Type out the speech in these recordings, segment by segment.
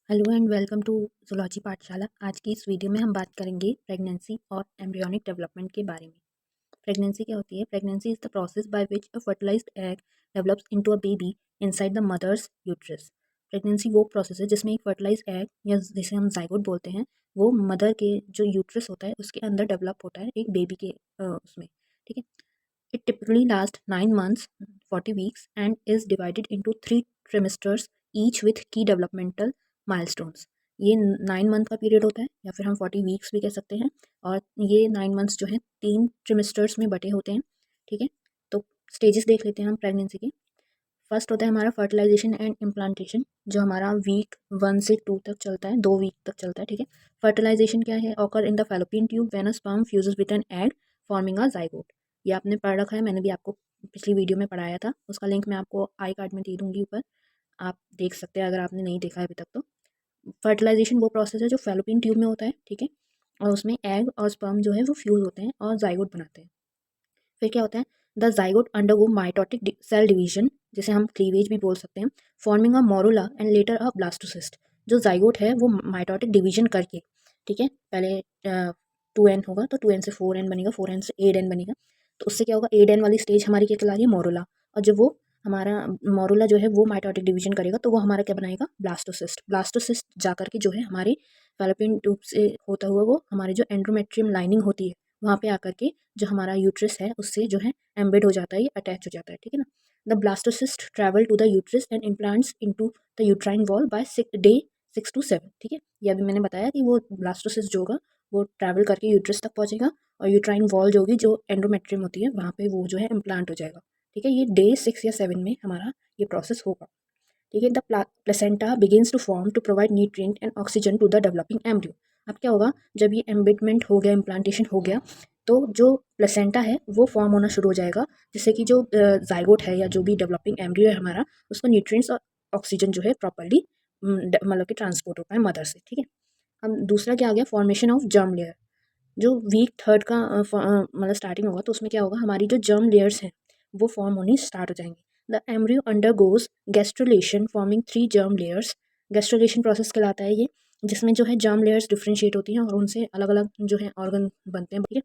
Hello and welcome to zoology पाठशाला। आज की इस वीडियो में हम बात करेंगे प्रेगनेंसी और एम्ब्रियोनिक डेवलपमेंट के बारे में। प्रेगनेंसी क्या होती है? Pregnancy is the process by which a fertilised egg develops into a baby inside the mother's uterus. Pregnancy वो प्रोसेस है जिसमें एक फर्टिलाइज्ड एग या जिसे हम जाइगोट बोलते हैं, वो मदर के जो यूट्रस होता है उसके अंदर डेवलप होता है एक बेबी के उसमें। ठीक है। It typically lasts 9 months, 40 weeks, and is divided into 3 trimesters, each with key developmental milestones. ये 9 मंथ का पीरियड होता है या फिर हम 40 वीक्स भी कह सकते हैं। और ये 9 मंथ्स जो हैं 3 ट्रिमेस्टर्स में बटे होते हैं। ठीक है। तो स्टेजेस देख लेते हैं हम प्रेगनेंसी के। फर्स्ट होता है हमारा फर्टिलाइजेशन एंड इम्प्लांटेशन, जो हमारा वीक 1 से 2 तक चलता है, 2 वीक तक चलता है। ठीक है। फर्टिलाइजेशन क्या है? Occur in the fallopian tube when a sperm fuses with an egg forming a zygote. ये आपने पढ़ रखा है, मैंने भी आपको पिछली वीडियो में पढ़ाया था। उसका लिंक मैं आपको आई कार्ड में दे दूँगी ऊपर, आप देख सकते हैं अगर आपने नहीं देखा है अभी तक तो। फर्टिलाइजेशन वो प्रोसेस है जो फैलोपियन ट्यूब में होता है। ठीक है। और उसमें एग और स्पर्म जो है वो फ्यूज़ होते हैं और जाइगोट बनाते हैं। फिर क्या होता है? The zygote undergo mitotic cell division, जिसे हम क्लीवेज भी बोल सकते हैं, forming a morula and later a blastocyst. जो जाइगोट है वो माइटोटिक डिवीजन करके, ठीक है, पहले 2n होगा तो 2n से 4n बनेगा, 4n से 8n बनेगा। तो उससे क्या होगा? 8n वाली स्टेज हमारी क्या कहला रही है? मोरुला। और जब वो हमारा मोरुला जो है वो माइटोटिक डिवीजन करेगा तो वो हमारा क्या बनाएगा? ब्लास्टोसिस्ट। ब्लास्टोसिस्ट जा करके जो है हमारे फैलोपियन ट्यूब से होता हुआ वो हमारे जो एंड्रोमेट्रियम लाइनिंग होती है वहाँ पे आकर के जो हमारा यूट्रस है उससे जो है एम्बेड हो जाता है, ये अटैच हो जाता है। ठीक है ना। The blastocyst travel to the uterus and implants into the uterine wall by day 6 to 7। ठीक है। ये अभी मैंने बताया कि वो ब्लास्टोसिस्ट जो होगा वो ट्रैवल करके यूट्रस तक पहुंचेगा और यूट्राइन वॉल जो होगी, जो एंड्रोमेट्रियम होती है, वहाँ पे वो जो है इम्प्लांट हो जाएगा। ठीक है। ये डे 6 या 7 में हमारा ये प्रोसेस होगा। ठीक है। The placenta begins to form to provide nutrient and oxygen to the developing embryo. अब क्या होगा? जब ये एम्बिटमेंट हो गया, इम्प्लांटेशन हो गया, तो जो प्लेसेंटा है वो फॉर्म होना शुरू हो जाएगा, जिससे कि जो जाइगोट है या जो भी डेवलपिंग एम्ब्रियो है हमारा, उसको न्यूट्रिएंट्स और ऑक्सीजन जो है प्रॉपर्ली मतलब कि ट्रांसपोर्ट होता है मदर से। ठीक है। अब दूसरा क्या आ गया? Formation of germ layer. जो वीक थर्ड का मतलब स्टार्टिंग होगा तो उसमें क्या होगा? हमारी जो जर्म लेयर्स हैं वो फॉर्म होनी स्टार्ट हो जाएंगी। The embryo undergoes gastrulation forming 3 germ layers. Gastrulation process कहलाता है ये, जिसमें जो है जर्म लेयर्स डिफ्रेंशिएट होती हैं और उनसे अलग अलग जो है ऑर्गन बनते हैं। ठीक है।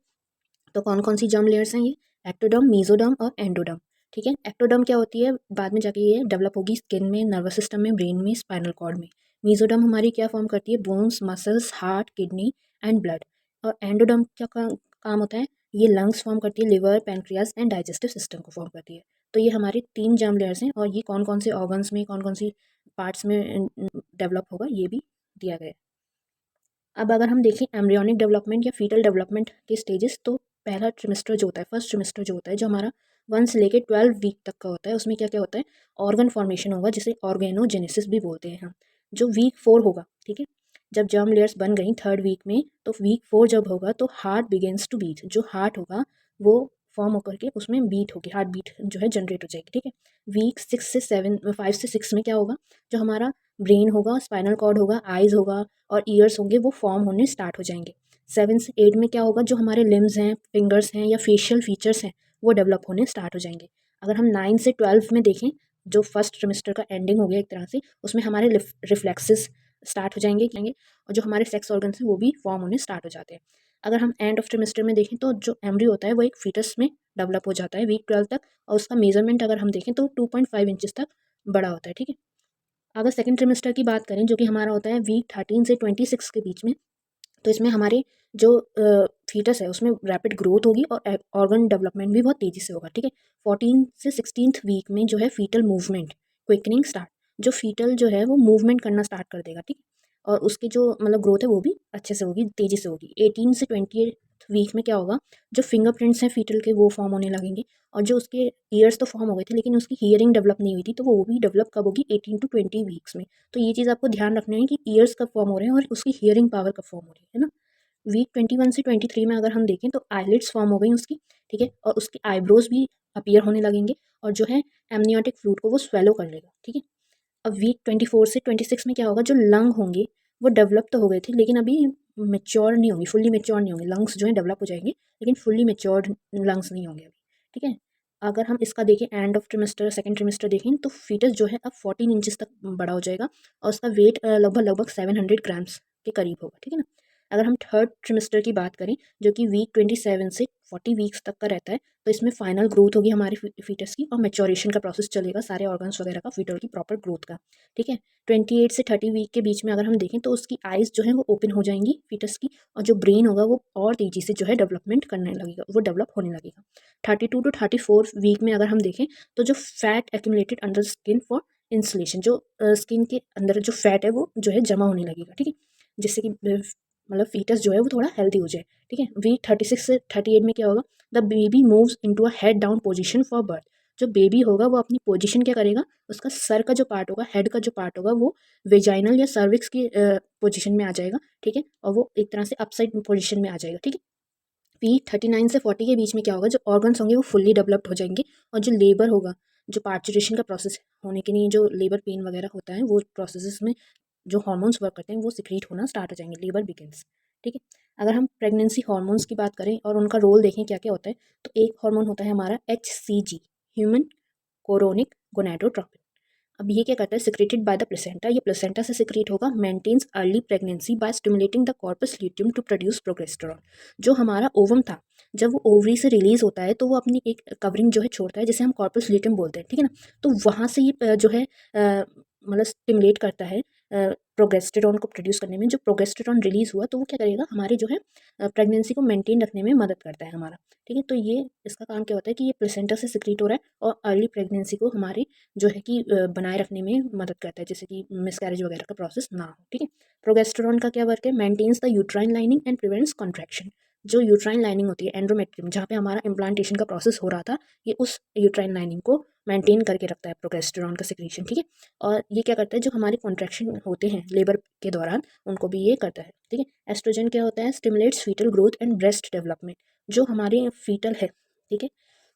तो कौन कौन सी जर्म लेयर्स हैं ये? एक्टोडर्म, मेसोडर्म और एंडोडर्म। ठीक है। एक्टोडर्म क्या होती है? बाद में जाके ये डेवलप होगी स्किन में, नर्वस सिस्टम में, ब्रेन में, स्पाइनल कॉर्ड में। मेसोडर्म हमारी क्या फॉर्म करती है? Bones, muscles, heart, kidney and blood. और एंडोडर्म क्या काम होता है? ये लंग्स फॉर्म करती है, liver, pancreas and digestive system को फॉर्म करती है। तो ये हमारी 3 जर्म लेयर्स हैं और ये कौन कौन से ऑर्गन्स में, कौन कौन सी पार्ट्स में डेवलप होगा ये भी दिया गया है। अब अगर हम देखें एम्ब्रियोनिक डेवलपमेंट या फीटल डेवलपमेंट के स्टेजेस, तो पहला ट्रिमेस्टर जो होता है, फर्स्ट ट्रिमेस्टर जो होता है, जो हमारा 1 से लेके 12 वीक तक का होता है, उसमें क्या क्या होता है? ऑर्गन फॉर्मेशन होगा, जिसे ऑर्गेनोजेनेसिस भी बोलते हैं हम। जो वीक 4 होगा, ठीक है, जब जर्म लेयर्स बन गई थर्ड वीक में, तो वीक 4 जब होगा तो हार्ट बिगेन्स टू बीट। जो हार्ट होगा वो फॉर्म होकर के उसमें बीट होगी, हार्ट बीट जो है जनरेट हो जाएगी। ठीक है। वीक 6 से 7, 5 से 6 में क्या होगा? जो हमारा ब्रेन होगा, स्पाइनल कॉर्ड होगा, आइज़ होगा और ईयर्स होंगे, वो फॉर्म होने स्टार्ट हो जाएंगे। 7 से 8 में क्या होगा? जो हमारे लिम्स हैं, फिंगर्स हैं या फेशियल फीचर्स हैं, वो डेवलप होने स्टार्ट हो जाएंगे। अगर हम 9 से 12 में देखें, जो फर्स्ट ट्रिमेस्टर का एंडिंग हो गया एक तरह से, उसमें हमारे रिफ्लेक्सेस स्टार्ट हो जाएंगे और जो हमारे सेक्स ऑर्गन्स हैं वो भी फॉर्म होने स्टार्ट हो जाते हैं। अगर हम एंड ऑफ ट्रिमेस्टर में देखें तो जो एम्ब्रियो होता है वो एक फीटस में डेवलप हो जाता है वीक 12 तक, और उसका मेजरमेंट अगर हम देखें तो 2.5 इंचज़ तक बड़ा होता है। ठीक है। अगर सेकंड ट्रिमेस्टर की बात करें, जो कि हमारा होता है वीक 13 से 26 के बीच में, तो इसमें हमारे जो फीटस है उसमें रैपिड ग्रोथ होगी और ऑर्गन डेवलपमेंट भी बहुत तेज़ी से होगा। ठीक है। 14 से 16th वीक में जो है फीटल मूवमेंट क्विकनिंग स्टार्ट, जो फीटल जो है वो मूवमेंट करना स्टार्ट कर देगा। ठीक। और उसकी जो मतलब ग्रोथ है वो भी अच्छे से होगी, तेज़ी से होगी। 18 से 28 वीक में क्या होगा? जो फिंगरप्रिंट्स हैं फीटल के वो फॉर्म होने लगेंगे। और जो उसके ईयर्स तो फॉर्म हो गए थे लेकिन उसकी हियरिंग डेवलप नहीं हुई थी, तो वो भी डेवलप कब होगी? 18 to 20 वीक्स में। तो ये चीज़ आपको ध्यान रखना है कि ईयर्स कब फॉर्म हो रहे हैं और उसकी हियरिंग पावर कब फॉर्म हो रही है ना। वीक 21 से 23 में अगर हम देखें तो आईलिड्स फॉर्म हो गई उसकी। ठीक है। और उसकी आईब्रोज भी अपीयर होने लगेंगे और जो है एमनियोटिक फ्लूइड को वो स्वेलो कर लेगा। ठीक है। अब वीक 24 से 26 में क्या होगा? जो लंग होंगे वो डेवलप तो हो गए थे लेकिन अभी मेच्योर नहीं होंगे, फुल्ली मेच्योर नहीं होंगे। लंग्स जो है डेवलप हो जाएंगे लेकिन फुल्ली मेच्योर्ड लंग्स नहीं होंगे अभी। ठीक है। अगर हम इसका देखें end of trimester second trimester देखें तो फीटस जो है अब 14 इंचेस तक बड़ा हो जाएगा और उसका वेट लगभग लगभग 700 ग्राम्स के करीब होगा, ठीक है ना। अगर हम थर्ड ट्रिमेस्टर की बात करें जो कि वीक 27 से 40 वीक्स तक का रहता है, तो इसमें फाइनल ग्रोथ होगी हमारे फीटस की और मेच्योरेशन का प्रोसेस चलेगा सारे ऑर्गन्स वगैरह का फीटर की प्रॉपर ग्रोथ का, ठीक है। 28 से 30 वीक के बीच में अगर हम देखें तो उसकी आइज़ जो है वो ओपन हो जाएंगी फीटस की, और जो ब्रेन होगा वो और तेज़ी से जो है डेवलपमेंट करने लगेगा, वो डेवलप होने लगेगा। 32 to 34 वीक में अगर हम देखें तो जो fat accumulated under skin for insulation, जो स्किन के अंदर जो फैट है वो जो है जमा होने लगेगा, ठीक है, जिससे कि मतलब फीटस जो है वो थोड़ा हेल्दी हो जाए, ठीक है। वीक 36 से 38 में क्या होगा, the baby moves into a head down position for birth. जो बेबी होगा वो अपनी पोजीशन क्या करेगा, उसका सर का जो पार्ट होगा, हेड का जो पार्ट होगा वो वेजाइनल या सर्विक्स की पोजीशन में आ जाएगा, ठीक है, और वो एक तरह से अपसाइड पोजीशन में आ जाएगा, ठीक है। वीक 39 से 40 के बीच में क्या होगा, जो ऑर्गन्स होंगे वो फुल्ली डेवलप्ड हो जाएंगे, और जो लेबर होगा, जो पार्चुरेशन का प्रोसेस होने के लिए जो लेबर पेन वगैरह होता है वो प्रोसेस में जो हार्मोन्स वर्क करते हैं वो सिक्रीट होना स्टार्ट हो जाएंगे, लेबर बिगिंस, ठीक है। अगर हम प्रेगनेंसी हार्मोन्स की बात करें और उनका रोल देखें क्या क्या होता है, तो एक हार्मोन होता है हमारा HCG, ह्यूमन कोरोनिक गोनाडोट्रोपिन। अब ये क्या करता है, सिक्रेटेड बाय द प्लेसेंटा, ये प्लेसेंटा से सिक्रेट होगा, maintains early pregnancy by stimulating the corpus luteum to produce progesterone. जो हमारा ओवम था, जब वो ओवरी से रिलीज होता है तो वो अपनी एक कवरिंग जो है छोड़ता है जिसे हम कॉर्पस ल्यूटियम बोलते हैं, ठीक है ना। तो वहाँ से ये जो है मतलब स्टिमुलेट करता है प्रोगेस्टेरॉन को प्रोड्यूस करने में। जो प्रोगेस्टेरॉन रिलीज हुआ तो वो क्या करेगा, हमारे जो है प्रेगनेंसी को मेंटेन रखने में मदद करता है हमारा, ठीक है। तो ये इसका काम क्या होता है कि ये प्लेसेंटा से सिक्रीट हो रहा है और अर्ली प्रेगनेंसी को हमारे जो है कि बनाए रखने में मदद करता है, जैसे कि मिसकैरेज वगैरह का प्रोसेस ना हो, ठीक है। प्रोगेस्टेरॉन का क्या वर्क है, maintains the uterine lining and prevents contraction. जो यूट्राइन लाइनिंग होती है एंड्रोमेट्रियम, जहाँ पे हमारा इम्प्लांटेशन का प्रोसेस हो रहा था, ये उस यूट्राइन लाइनिंग को मेंटेन करके रखता है प्रोगेस्टेरॉन का सिक्रीशन, ठीक है। और ये क्या करता है, जो हमारे कॉन्ट्रैक्शन होते हैं लेबर के दौरान उनको भी ये करता है, ठीक है। एस्ट्रोजन क्या होता है, stimulates foetal growth and breast development. जो हमारे फीटल है, ठीक है,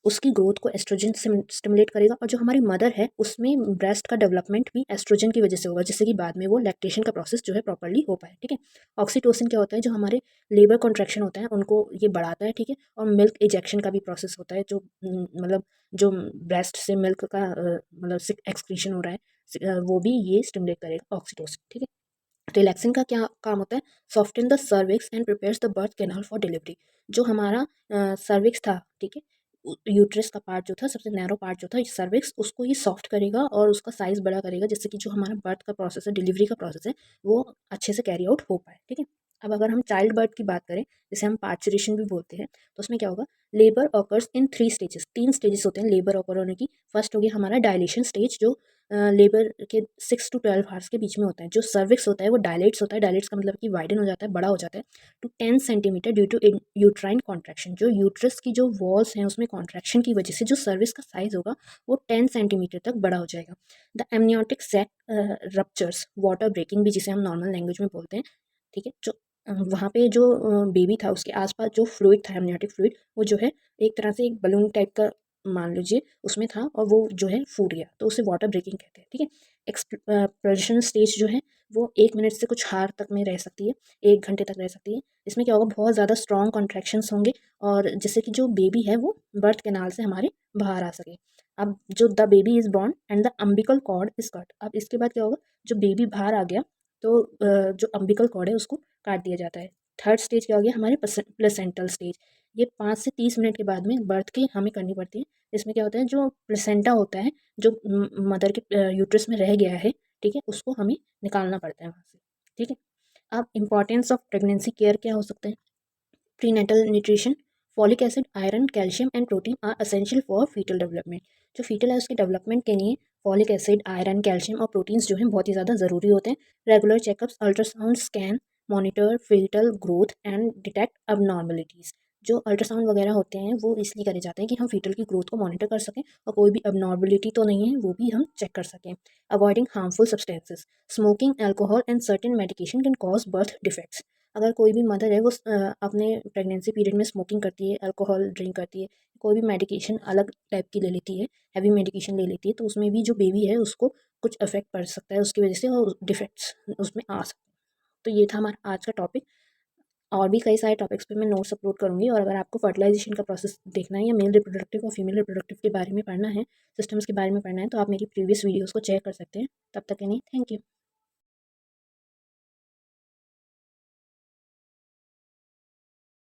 उसकी ग्रोथ को एस्ट्रोजन स्टिमुलेट करेगा, और जो हमारी मदर है उसमें ब्रेस्ट का डेवलपमेंट भी एस्ट्रोजन की वजह से होगा, जिससे कि बाद में वो लैक्टेशन का प्रोसेस जो है प्रॉपर्ली हो पाए, ठीक है। ऑक्सीटोसिन क्या होता है, जो हमारे लेबर कॉन्ट्रैक्शन होता है उनको ये बढ़ाता है, ठीक है। और मिल्क इजेक्शन का भी प्रोसेस होता है, जो मतलब जो ब्रेस्ट से मिल्क का मतलब एक्सक्रीशन हो रहा है, वो भी ये स्टिमुलेट करेगा ऑक्सीटोसिन, ठीक है। रिलैक्सिन का क्या काम होता है, soften the cervix and prepares the birth canal for delivery. जो हमारा सर्विक्स था, ठीक है, यूट्रस का पार्ट जो था, सबसे नैरो पार्ट जो था सर्विक्स, उसको ये सॉफ्ट करेगा और उसका साइज बड़ा करेगा, जिससे कि जो हमारा बर्थ का प्रोसेस है, डिलीवरी का प्रोसेस है, वो अच्छे से कैरी आउट हो पाए, ठीक है। अब अगर हम चाइल्ड बर्थ की बात करें, जिसे हम पार्चुरेशन भी बोलते हैं, तो उसमें क्या होगा, labour occurs in 3 stages, 3 stages होते हैं लेबर ऑकर होने की। फर्स्ट हो गया हमारा डायलेशन स्टेज, जो लेबर के 6 to 12 आवर्स के बीच में होता है। जो सर्विक्स होता है वो डायलेट्स होता है, डायलेट्स का मतलब कि वाइडन हो जाता है, बड़ा हो जाता है to 10 centimetre due to uterine contraction. जो यूट्रस की जो वॉल्स हैं उसमें कॉन्ट्रैक्शन की वजह से जो सर्विक्स का साइज होगा वो 10 सेंटीमीटर तक बड़ा हो जाएगा। The amniotic sac ruptures, water breaking भी जिसे हम नॉर्मल लैंग्वेज में बोलते हैं, ठीक है। जो वहाँ पे जो बेबी था उसके आसपास जो फ्लूइड था, एमनियोटिक फ्लूइड, वो जो है एक तरह से एक बलून टाइप का मान लीजिए उसमें था, और वो जो है फूट गया, तो उसे वाटर ब्रेकिंग कहते हैं, ठीक है। एक्सप्लोजन स्टेज जो है वो 1 मिनट से कुछ हार तक में रह सकती है, 1 घंटे तक रह सकती है। इसमें क्या होगा, बहुत ज़्यादा स्ट्रॉन्ग कॉन्ट्रैक्शंस होंगे, और जिससे कि जो बेबी है वो बर्थ कैनाल से हमारे बाहर आ सके। अब जो the baby is born and the umbilical cord is cut, अब इसके बाद क्या होगा, जो बेबी बाहर आ गया तो जो अम्बिकल कॉर्ड है उसको काट दिया जाता है। थर्ड स्टेज क्या हो गया, हमारे प्लेसेंटल स्टेज। ये 5 से 30 मिनट के बाद में बर्थ की हमें करनी पड़ती है। इसमें क्या होता है, जो प्लेसेंटा होता है, जो मदर के यूट्रस में रह गया है, ठीक है, उसको हमें निकालना पड़ता है वहाँ से, ठीक है। अब इंपॉर्टेंस ऑफ प्रेगनेंसी केयर क्या हो सकता है, prenatal nutrition, folic acid, iron, calcium and protein are essential for foetal development. जो फीटल है उसके डेवलपमेंट के लिए फॉलिक एसिड, आयरन, कैल्शियम और प्रोटीन्स जो हैं बहुत ही ज़्यादा ज़रूरी होते हैं। Regular checkups, ultrasound scan, monitor foetal growth and detect abnormalities. जो अल्ट्रासाउंड वगैरह होते हैं वो इसलिए करे जाते हैं कि हम फीटल की ग्रोथ को मॉनिटर कर सकें और कोई भी अबनॉर्मलिटी तो नहीं है वो भी हम चेक कर सकें। Avoiding harmful substances, smoking, alcohol and certain medication can cause birth defects. अगर कोई भी मदर है वो अपने प्रेगनेंसी पीरियड में स्मोकिंग करती है, अल्कोहल ड्रिंक करती है, कोई भी मेडिकेशन अलग टाइप की ले लेती है, हैवी मेडिकेशन ले लेती है, तो उसमें भी जो बेबी है उसको कुछ इफेक्ट पड़ सकता है उसकी वजह से, और डिफेक्ट्स उसमें आ सकते हैं। तो ये था हमारा आज का टॉपिक। और भी कई सारे टॉपिक्स पे मैं नोट्स अपलोड करूँगी। और अगर आपको फर्टिलाइजेशन का प्रोसेस देखना है या मेल रिप्रोडक्टिव और फीमेल रिप्रोडक्टिव के बारे में पढ़ना है, सिस्टम्स के बारे में पढ़ना है, तो आप मेरी प्रीवियस वीडियोज़ को चेक कर सकते हैं। तब तक के लिए थैंक यू।